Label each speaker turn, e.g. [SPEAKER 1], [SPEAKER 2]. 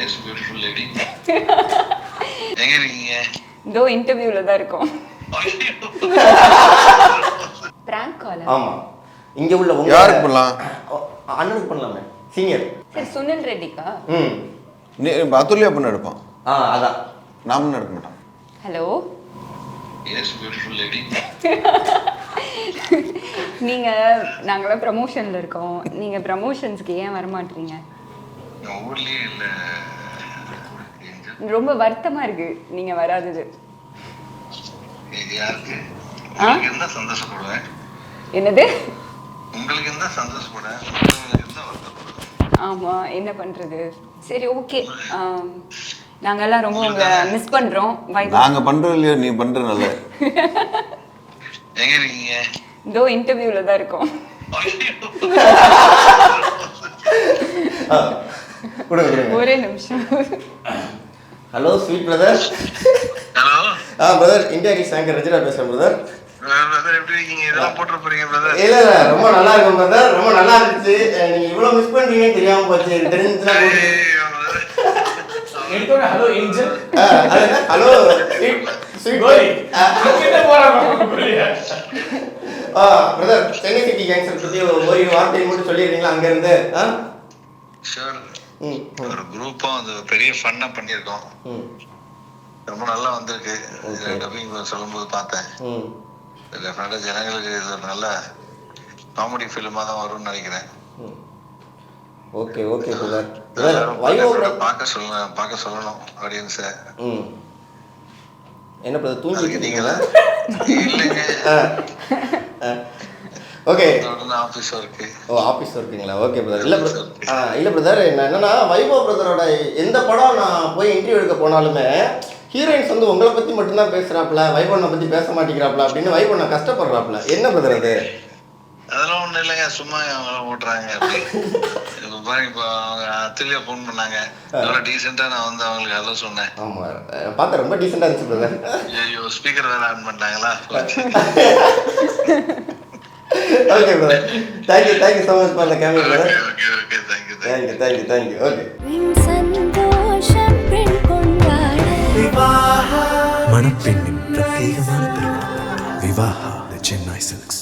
[SPEAKER 1] S beautiful lady. எங்க இருக்கீங்க?
[SPEAKER 2] இதோ இன்டர்வியூல தான் இருக்கோம். Prank call.
[SPEAKER 3] ஆமா. இங்க உள்ள உங்க
[SPEAKER 4] யாருக்கு பண்ணலாம்?
[SPEAKER 3] அண்ணனுக்கு பண்ணலாமே. சீனியர்.
[SPEAKER 2] சரி சுனில் ரெட்டிக்கா?
[SPEAKER 4] நீ அதுலயே பண்ண எடுப்பான்.
[SPEAKER 3] அதான்.
[SPEAKER 4] நான் பண்ண எடுக்க மாட்டான்.
[SPEAKER 2] ஹலோ.
[SPEAKER 1] S beautiful lady.
[SPEAKER 2] நீங்க நாங்களாம் ப்ரமோஷன்ல இருக்கோம். நீங்க ப்ரமோஷன்ஸ்க்கு ஏன் வர மாட்டீங்க?
[SPEAKER 1] ஊர்லயே இல்ல.
[SPEAKER 2] ரொம்ப வருத்தமா இருக்கு நீங்க வராதது.
[SPEAKER 1] யாருக்கு? உங்களுக்கு என்ன சந்தோஷப்படுவேன்?
[SPEAKER 2] என்னது?
[SPEAKER 1] உங்களுக்கு என்ன சந்தோஷப்படுவேன்? உங்களுக்கு என்ன வருத்தப்படுவேன்?
[SPEAKER 2] ஆமா என்ன பண்றது? சரி ஓகே. நாங்கெல்லாம் ரொம்ப உங்களை மிஸ் பண்றோம்.
[SPEAKER 4] நாங்க பண்றோம் இல்லையோ நீ பண்ற நல்ல.
[SPEAKER 1] எங்க இருக்கீங்க?
[SPEAKER 2] இதோ இன்டர்வியூல தான் இருக்கோம். ஒரே நிமிஷம்.
[SPEAKER 3] Hello sweet brother.
[SPEAKER 1] Hello.
[SPEAKER 3] Brother India கிஸ் ஆங்கர் ரஜினா பேசுறேன் பிரதர்.
[SPEAKER 1] பிரதர் எப்படி இருக்கீங்க? இதெல்லாம் போட்டு போறீங்க பிரதர்.
[SPEAKER 3] இல்ல ரொம்ப நல்லா இருக்கும் பிரதர். ரொம்ப நல்லா இருந்துச்சு. நீங்க இவ்வளவு மிஸ் பண்றீங்கன்னு தெரியாம போச்சு. தெரிஞ்சுச்சுனா
[SPEAKER 5] எடுத்தோட ஹலோ ஏஞ்சல்.
[SPEAKER 3] ஹலோ ஸ்வீட் கோலி.
[SPEAKER 5] அங்க போறாங்க.
[SPEAKER 3] பிரதர் சென்னை சிட்டி கேங்ஸ்டர் பத்தி ஒரு வார்த்தை மட்டும் சொல்லிடுறீங்களா அங்க இருந்து?
[SPEAKER 1] ஷூர். ஒரு குரூப்பா அந்த பெரிய ஃபன்னா பண்ணியிருக்கோம். ரொம்ப நல்லா வந்திருக்கு. டப்பிங் சொல்லும்போது பார்த்தேன். டெஃபினட்டா ஜனங்களுக்கு இது நல்ல காமெடி ஃபிலிமா தான் வரும்னு நினைக்கிறேன்.
[SPEAKER 3] Okay okay brother.
[SPEAKER 1] பார்க்க சொல்லணும் ஆடியன்ஸை.
[SPEAKER 3] என்ன பிரதர் தூங்கிட்டீங்களா?
[SPEAKER 1] இல்லைங்க.
[SPEAKER 3] ஓகே.
[SPEAKER 1] Office work.
[SPEAKER 3] ஆஃபீஸ் ஒர்க்குங்களா? Okay brother. இல்லை பிரதர் என்னன்னா வைபவ் பிரதரோட எந்த படம் நான் போய் இன்டர்வியூ எடுக்க போனாலுமே ஹீரோயின்ஸ் வந்து உங்களை பற்றி மட்டும்தான் பேசுகிறாப்புல, வைபவனை பற்றி பேச மாட்டேங்கிறாப்புல அப்படின்னு வைபவனை கஷ்டப்படுறாப்புல. என்ன பிரதர் அது?
[SPEAKER 1] அதெல்லாம் ஒன்றும் இல்லைங்க, சும்மா ஓட்டுறாங்க. இப்போ பாருங்க, இப்போ அவங்க அத்திலியா ஃபோன் பண்ணாங்க. எவ்வளோ டீசெண்டாக நான் வந்து அவங்களுக்கு அதெல்லாம் சொன்னேன்.
[SPEAKER 3] ஆமாம் பார்த்தா ரொம்ப டீசெண்டாக இருந்துச்சு பிரதர்.
[SPEAKER 1] ஐயோ ஸ்பீக்கர் வேறு ஆன் பண்ணிட்டாங்களா?
[SPEAKER 3] Okay brother. Thank you so much for the camera brother.
[SPEAKER 1] Okay
[SPEAKER 3] thank you. Okay.
[SPEAKER 6] மணப்பெண்ணின் பிரத்யேகமான திருமணம் விவாஹா சென்னை சில்க்ஸ்.